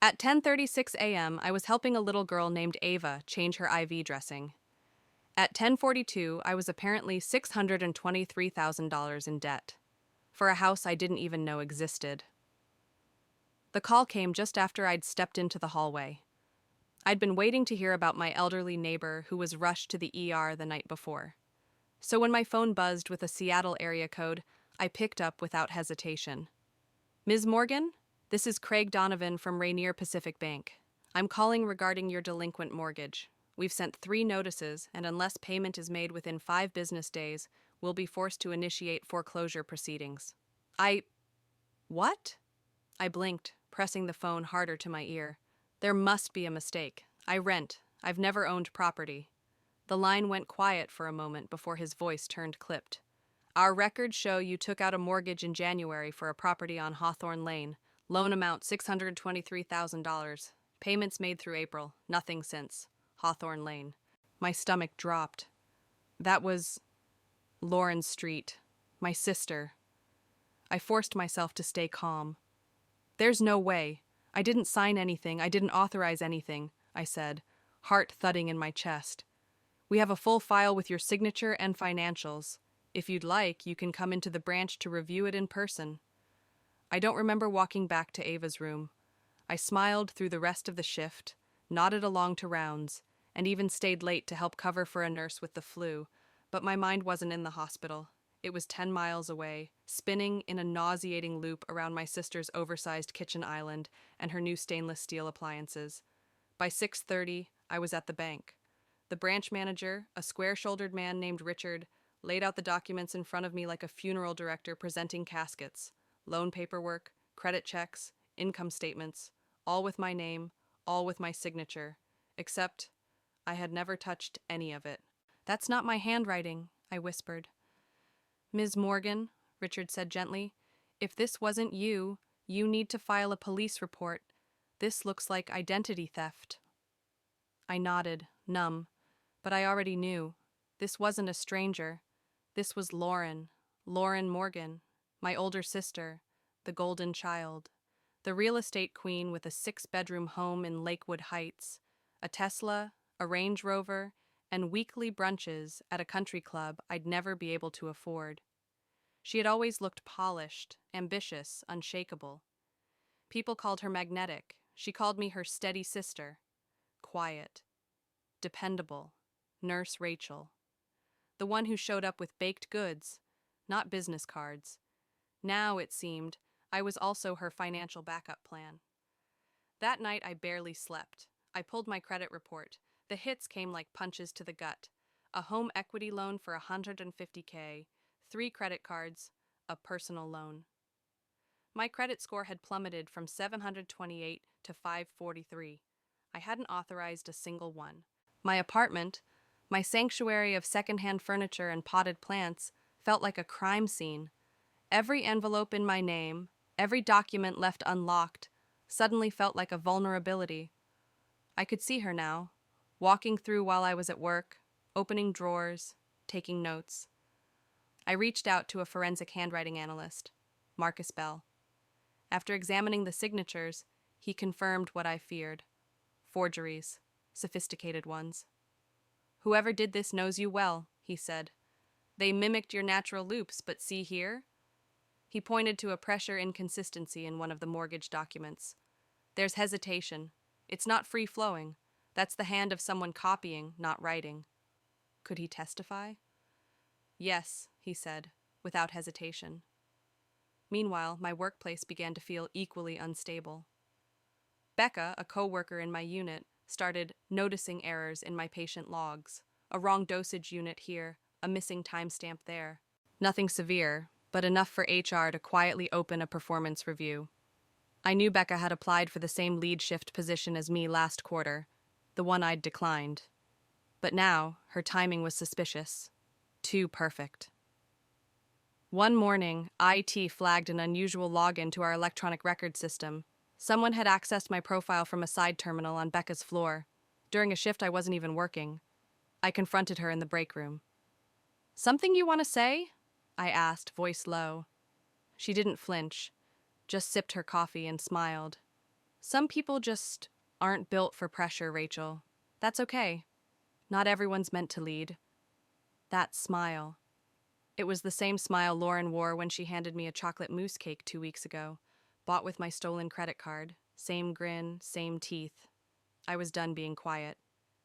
At 10:36 a.m., I was helping a little girl named Ava change her IV dressing. At 10:42, I was apparently $623,000 in debt for a house I didn't even know existed. The call came just after I'd stepped into the hallway. I'd been waiting to hear about my elderly neighbor who was rushed to the ER the night before. So when my phone buzzed with a Seattle area code, I picked up without hesitation. Ms. Morgan, this is Craig Donovan from Rainier Pacific Bank. I'm calling regarding your delinquent mortgage. We've sent 3 notices, and unless payment is made within 5 business days, we'll be forced to initiate foreclosure proceedings. What? I blinked, pressing the phone harder to my ear. There must be a mistake. I rent. I've never owned property. The line went quiet for a moment before his voice turned clipped. Our records show you took out a mortgage in January for a property on Hawthorne Lane. Loan amount $623,000. Payments made through April. Nothing since. Hawthorne Lane. My stomach dropped. That was Lauren Street. My sister. I forced myself to stay calm. There's no way. I didn't sign anything. I didn't authorize anything, I said, heart thudding in my chest. We have a full file with your signature and financials. If you'd like, you can come into the branch to review it in person. I don't remember walking back to Ava's room. I smiled through the rest of the shift, nodded along to rounds, and even stayed late to help cover for a nurse with the flu, but my mind wasn't in the hospital. It was 10 miles away, spinning in a nauseating loop around my sister's oversized kitchen island and her new stainless steel appliances. By 6:30, I was at the bank. The branch manager, a square-shouldered man named Richard, laid out the documents in front of me like a funeral director presenting caskets. Loan paperwork, credit checks, income statements, all with my name, all with my signature, except I had never touched any of it. That's not my handwriting, I whispered. Ms. Morgan, Richard said gently, if this wasn't you, you need to file a police report. This looks like identity theft. I nodded, numb, but I already knew. This wasn't a stranger. This was Lauren Morgan, my older sister, the golden child, the real estate queen with a 6-bedroom home in Lakewood Heights, a Tesla, a Range Rover, and weekly brunches at a country club I'd never be able to afford. She had always looked polished, ambitious, unshakable. People called her magnetic. She called me her steady sister. Quiet. Dependable. Nurse Rachel. The one who showed up with baked goods, not business cards. Now, it seemed, I was also her financial backup plan. That night I barely slept. I pulled my credit report. The hits came like punches to the gut. A home equity loan for $150K, 3 credit cards, a personal loan. My credit score had plummeted from 728 to 543. I hadn't authorized a single one. My apartment, my sanctuary of secondhand furniture and potted plants, felt like a crime scene. Every envelope in my name, every document left unlocked, suddenly felt like a vulnerability. I could see her now, walking through while I was at work, opening drawers, taking notes. I reached out to a forensic handwriting analyst, Marcus Bell. After examining the signatures, he confirmed what I feared. Forgeries, sophisticated ones. Whoever did this knows you well, he said. They mimicked your natural loops, but see here? He pointed to a pressure inconsistency in one of the mortgage documents. There's hesitation. It's not free-flowing. That's the hand of someone copying, not writing. Could he testify? Yes, he said, without hesitation. Meanwhile, my workplace began to feel equally unstable. Becca, a co-worker in my unit, started noticing errors in my patient logs. A wrong dosage unit here, a missing timestamp there. Nothing severe, but enough for HR to quietly open a performance review. I knew Becca had applied for the same lead shift position as me last quarter, the one I'd declined. But now, her timing was suspicious. Too perfect. One morning, IT flagged an unusual login to our electronic record system. Someone had accessed my profile from a side terminal on Becca's floor. During a shift I wasn't even working. I confronted her in the break room. Something you want to say? I asked, voice low. She didn't flinch, just sipped her coffee and smiled. Some people just aren't built for pressure, Rachel. That's okay. Not everyone's meant to lead. That smile. It was the same smile Lauren wore when she handed me a chocolate mousse cake 2 weeks ago, bought with my stolen credit card. Same grin, same teeth. I was done being quiet.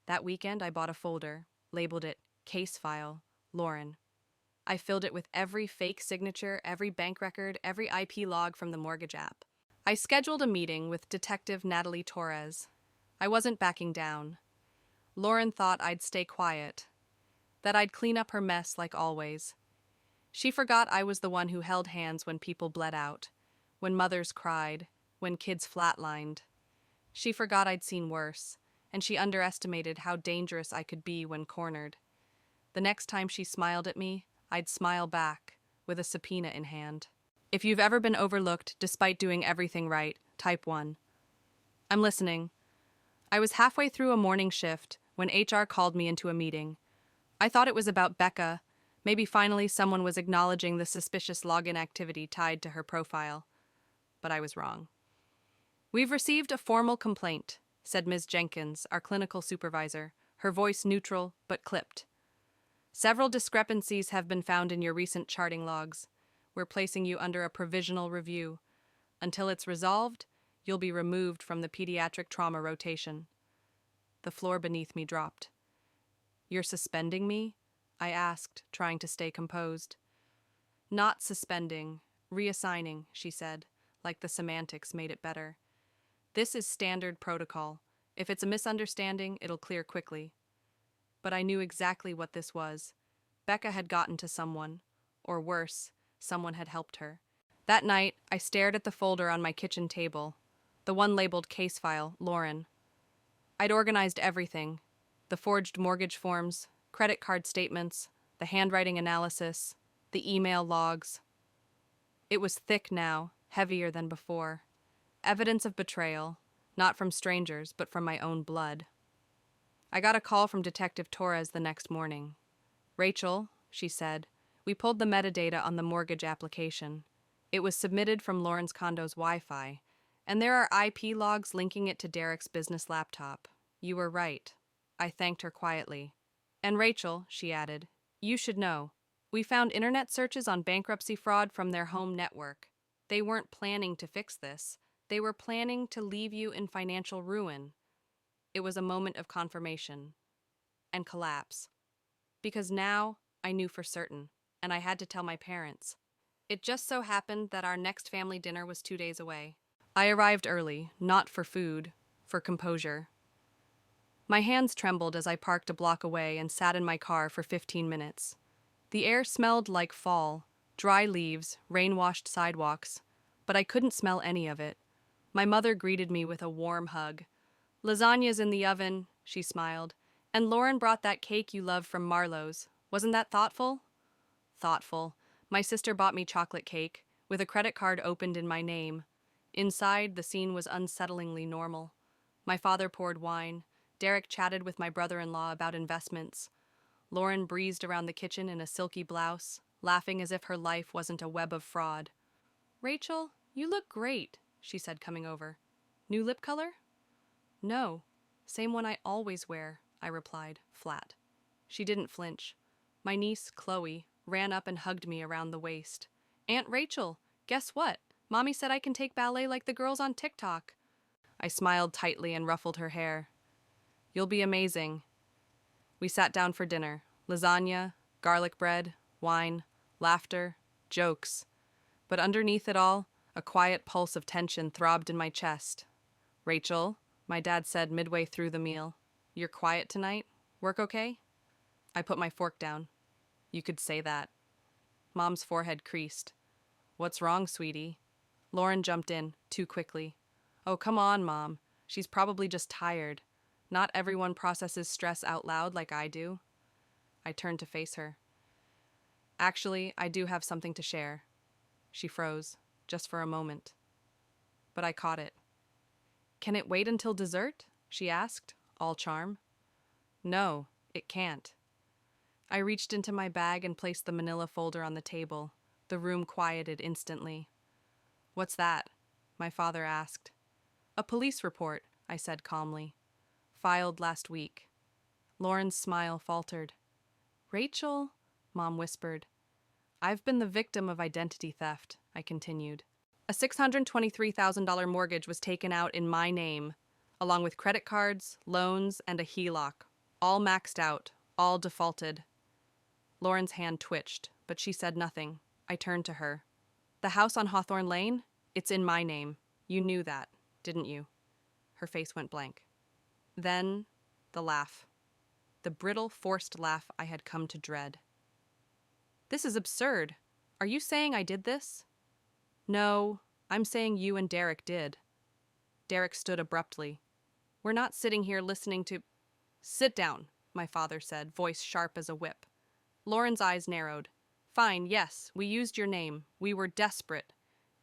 That weekend, I bought a folder, labeled it Case File, Lauren. I filled it with every fake signature, every bank record, every IP log from the mortgage app. I scheduled a meeting with Detective Natalie Torres. I wasn't backing down. Lauren thought I'd stay quiet, that I'd clean up her mess like always. She forgot I was the one who held hands when people bled out, when mothers cried, when kids flatlined. She forgot I'd seen worse, and she underestimated how dangerous I could be when cornered. The next time she smiled at me, I'd smile back, with a subpoena in hand. If you've ever been overlooked despite doing everything right, type 1. I'm listening. I was halfway through a morning shift when HR called me into a meeting. I thought it was about Becca. Maybe finally someone was acknowledging the suspicious login activity tied to her profile. But I was wrong. "We've received a formal complaint," said Ms. Jenkins, our clinical supervisor, her voice neutral but clipped. "Several discrepancies have been found in your recent charting logs. We're placing you under a provisional review. Until it's resolved, you'll be removed from the pediatric trauma rotation." The floor beneath me dropped. "You're suspending me?" I asked, trying to stay composed. "Not suspending, reassigning," she said, like the semantics made it better. "This is standard protocol. If it's a misunderstanding, it'll clear quickly." But I knew exactly what this was. Becca had gotten to someone, or worse, someone had helped her. That night, I stared at the folder on my kitchen table, the one labeled Case File, Lauren. I'd organized everything: the forged mortgage forms, credit card statements, the handwriting analysis, the email logs. It was thick now, heavier than before. Evidence of betrayal, not from strangers, but from my own blood. I got a call from Detective Torres the next morning. "Rachel," she said, "we pulled the metadata on the mortgage application. It was submitted from Lauren's condo's Wi-Fi, and there are IP logs linking it to Derek's business laptop. You were right." I thanked her quietly. "And Rachel," she added, "you should know. We found internet searches on bankruptcy fraud from their home network. They weren't planning to fix this. They were planning to leave you in financial ruin." It was a moment of confirmation and collapse. Because now I knew for certain, and I had to tell my parents. It just so happened that our next family dinner was 2 days away. I arrived early, not for food, for composure. My hands trembled as I parked a block away and sat in my car for 15 minutes. The air smelled like fall, dry leaves, rain-washed sidewalks, but I couldn't smell any of it. My mother greeted me with a warm hug. "Lasagna's in the oven," she smiled. "And Lauren brought that cake you love from Marlowe's. Wasn't that thoughtful?" Thoughtful. My sister bought me chocolate cake, with a credit card opened in my name. Inside, the scene was unsettlingly normal. My father poured wine. Derek chatted with my brother-in-law about investments. Lauren breezed around the kitchen in a silky blouse, laughing as if her life wasn't a web of fraud. "Rachel, you look great," she said, coming over. "New lip color?" "No, same one I always wear," I replied, flat. She didn't flinch. My niece, Chloe, ran up and hugged me around the waist. "Aunt Rachel, guess what? Mommy said I can take ballet like the girls on TikTok." I smiled tightly and ruffled her hair. "You'll be amazing." We sat down for dinner. Lasagna, garlic bread, wine, laughter, jokes. But underneath it all, a quiet pulse of tension throbbed in my chest. "Rachel," my dad said midway through the meal, "you're quiet tonight? Work okay?" I put my fork down. "You could say that." Mom's forehead creased. "What's wrong, sweetie?" Lauren jumped in, too quickly. "Oh, come on, Mom. She's probably just tired. Not everyone processes stress out loud like I do." I turned to face her. "Actually, I do have something to share." She froze, just for a moment. But I caught it. "Can it wait until dessert?" she asked, all charm. "No, it can't." I reached into my bag and placed the manila folder on the table. The room quieted instantly. "What's that?" my father asked. A police report, I said calmly. Filed last week. Lauren's smile faltered. Rachel, Mom whispered. I've been the victim of identity theft, I continued. A $623,000 mortgage was taken out in my name, along with credit cards, loans, and a HELOC. All maxed out, all defaulted. Lauren's hand twitched, but she said nothing. I turned to her. The house on Hawthorne Lane? It's in my name. You knew that, didn't you? Her face went blank. Then, the laugh. The brittle, forced laugh I had come to dread. This is absurd. Are you saying I did this? No, I'm saying you and Derek did. Derek stood abruptly. We're not sitting here listening to... Sit down, my father said, voice sharp as a whip. Lauren's eyes narrowed. Fine, yes, we used your name. We were desperate.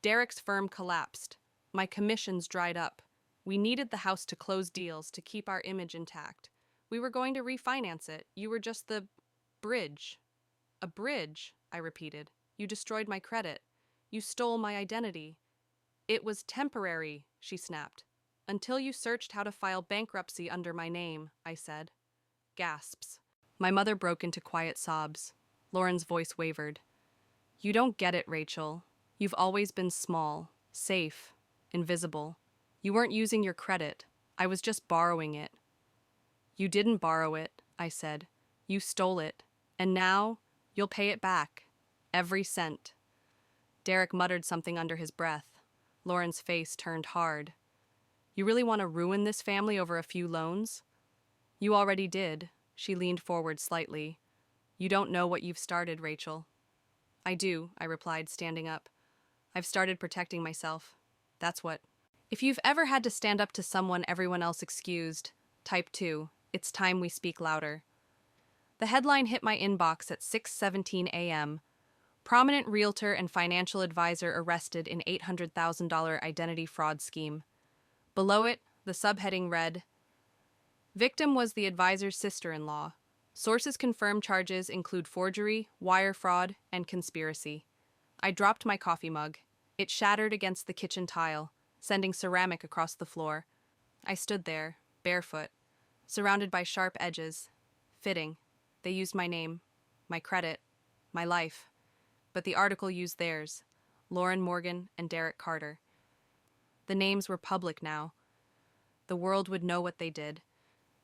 Derek's firm collapsed. My commissions dried up. We needed the house to close deals to keep our image intact. We were going to refinance it. You were just the bridge. A bridge, I repeated. You destroyed my credit. You stole my identity. It was temporary, she snapped. Until you searched how to file bankruptcy under my name, I said. Gasps. My mother broke into quiet sobs. Lauren's voice wavered. You don't get it, Rachel. You've always been small, safe, invisible. You weren't using your credit. I was just borrowing it. You didn't borrow it, I said. You stole it. And now, you'll pay it back. Every cent. Derek muttered something under his breath. Lauren's face turned hard. You really want to ruin this family over a few loans? You already did. She leaned forward slightly. You don't know what you've started, Rachel. I do, I replied, standing up. I've started protecting myself. That's what. If you've ever had to stand up to someone everyone else excused, type 2. It's time we speak louder. The headline hit my inbox at 6:17 a.m. Prominent realtor and financial advisor arrested in $800,000 identity fraud scheme. Below it, the subheading read, Victim was the advisor's sister-in-law. Sources confirm charges include forgery, wire fraud, and conspiracy. I dropped my coffee mug. It shattered against the kitchen tile, sending ceramic across the floor. I stood there, barefoot, surrounded by sharp edges. Fitting. They used my name, my credit, my life. But the article used theirs, Lauren Morgan and Derek Carter. The names were public now. The world would know what they did.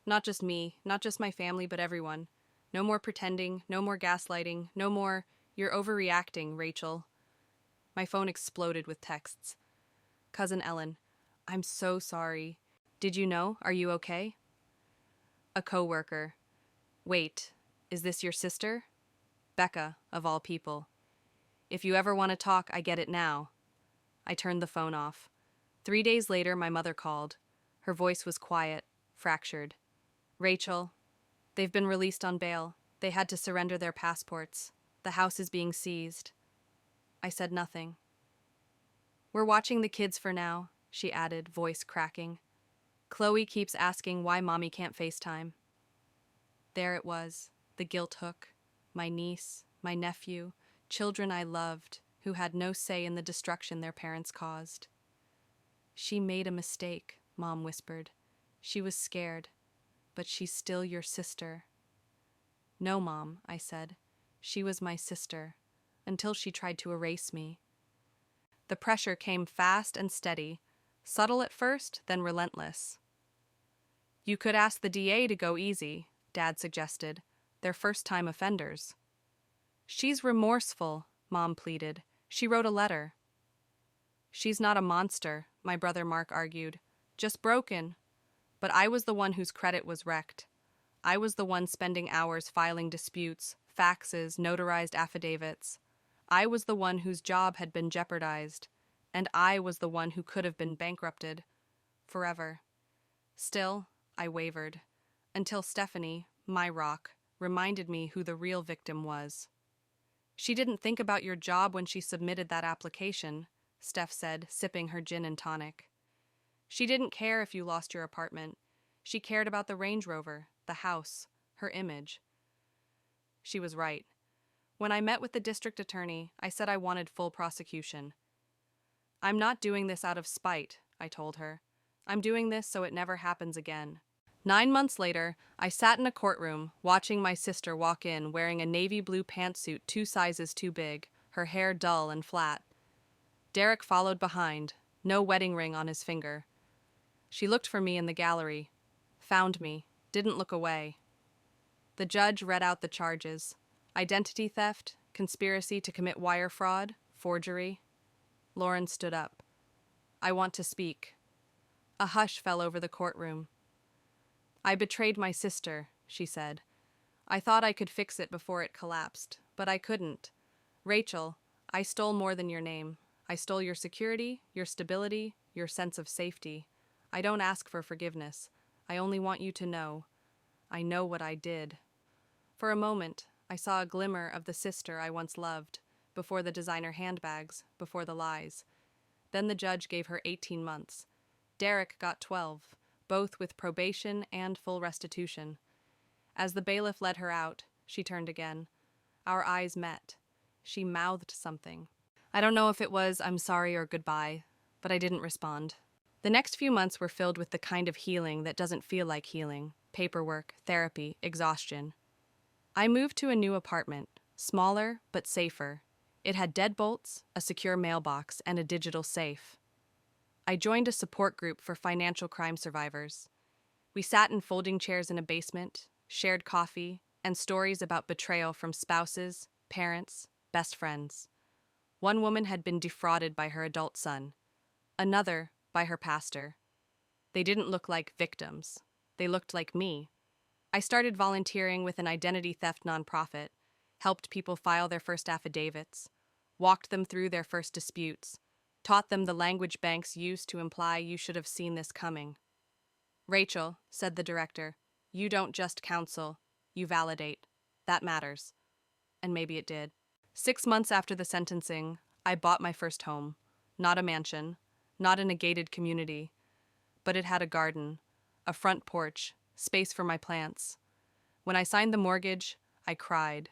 Not just me, not just my family, but everyone. No more pretending, no more gaslighting, no more, you're overreacting, Rachel. My phone exploded with texts. Cousin Ellen, I'm so sorry. Did you know? Are you okay? A coworker. Wait, is this your sister? Becca, of all people. If you ever want to talk, I get it now. I turned the phone off. 3 days later, my mother called. Her voice was quiet, fractured. Rachel, they've been released on bail. They had to surrender their passports. The house is being seized. I said nothing. We're watching the kids for now, she added, voice cracking. Chloe keeps asking why Mommy can't FaceTime. There it was, the guilt hook. My niece, my nephew, children I loved, who had no say in the destruction their parents caused. She made a mistake, Mom whispered. She was scared, but she's still your sister. No, Mom, I said. She was my sister, until she tried to erase me. The pressure came fast and steady, subtle at first, then relentless. You could ask the DA to go easy, Dad suggested. They're first-time offenders. She's remorseful, Mom pleaded. She wrote a letter. She's not a monster, my brother Mark argued. Just broken. But I was the one whose credit was wrecked. I was the one spending hours filing disputes, faxes, notarized affidavits. I was the one whose job had been jeopardized. And I was the one who could have been bankrupted. Forever. Still, I wavered. Until Stephanie, my rock, reminded me who the real victim was. She didn't think about your job when she submitted that application, Steph said, sipping her gin and tonic. She didn't care if you lost your apartment. She cared about the Range Rover, the house, her image. She was right. When I met with the district attorney, I said I wanted full prosecution. I'm not doing this out of spite, I told her. I'm doing this so it never happens again. 9 months later, I sat in a courtroom watching my sister walk in wearing a navy blue pantsuit 2 sizes too big, her hair dull and flat. Derek followed behind, no wedding ring on his finger. She looked for me in the gallery, found me, didn't look away. The judge read out the charges: identity theft, conspiracy to commit wire fraud, forgery. Lauren stood up. I want to speak. A hush fell over the courtroom. I betrayed my sister, she said. I thought I could fix it before it collapsed, but I couldn't. Rachel, I stole more than your name. I stole your security, your stability, your sense of safety. I don't ask for forgiveness. I only want you to know. I know what I did. For a moment, I saw a glimmer of the sister I once loved, before the designer handbags, before the lies. Then the judge gave her 18 months. Derek got 12, both with probation and full restitution. As the bailiff led her out, she turned again. Our eyes met. She mouthed something. I don't know if it was "I'm sorry" or "goodbye," but I didn't respond. The next few months were filled with the kind of healing that doesn't feel like healing: paperwork, therapy, exhaustion. I moved to a new apartment, smaller but safer. It had deadbolts, a secure mailbox, and a digital safe. I joined a support group for financial crime survivors. We sat in folding chairs in a basement, shared coffee, and stories about betrayal from spouses, parents, best friends. One woman had been defrauded by her adult son, another by her pastor. They didn't look like victims. They looked like me. I started volunteering with an identity theft nonprofit, helped people file their first affidavits, walked them through their first disputes, taught them the language banks used to imply "you should have seen this coming." "Rachel," said the director, "you don't just counsel, you validate. That matters." And maybe it did. 6 months after the sentencing, I bought my first home. Not a mansion, not in a gated community, but it had a garden, a front porch, space for my plants. When I signed the mortgage, I cried.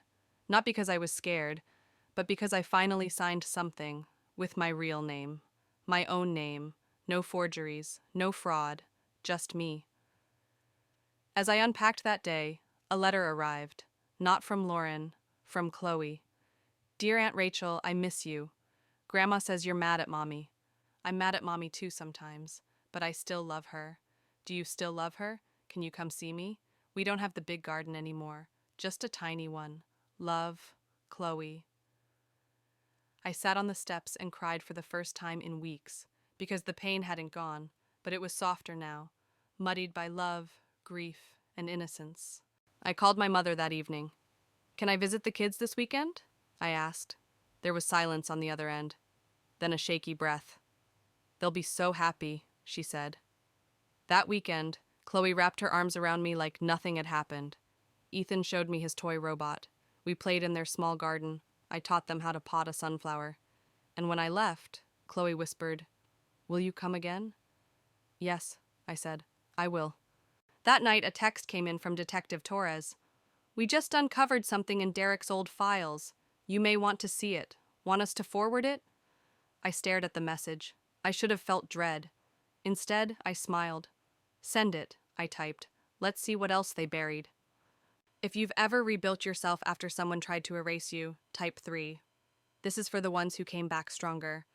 Not because I was scared, but because I finally signed something with my real name, my own name, no forgeries, no fraud, just me. As I unpacked that day, a letter arrived, not from Lauren, from Chloe. "Dear Aunt Rachel, I miss you. Grandma says you're mad at Mommy. I'm mad at Mommy too sometimes, but I still love her. Do you still love her? Can you come see me? We don't have the big garden anymore, just a tiny one. Love, Chloe." I sat on the steps and cried for the first time in weeks, because the pain hadn't gone, but it was softer now, muddied by love, grief, and innocence. I called my mother that evening. "Can I visit the kids this weekend?" I asked. There was silence on the other end, then a shaky breath. "They'll be so happy," she said. That weekend, Chloe wrapped her arms around me like nothing had happened. Ethan showed me his toy robot. We played in their small garden. I taught them how to pot a sunflower. And when I left, Chloe whispered, "Will you come again?" "Yes," I said, "I will." That night, a text came in from Detective Torres. "We just uncovered something in Derek's old files. You may want to see it. Want us to forward it?" I stared at the message. I should have felt dread. Instead, I smiled. "Send it," I typed. "Let's see what else they buried." If you've ever rebuilt yourself after someone tried to erase you, type 3. This is for the ones who came back stronger.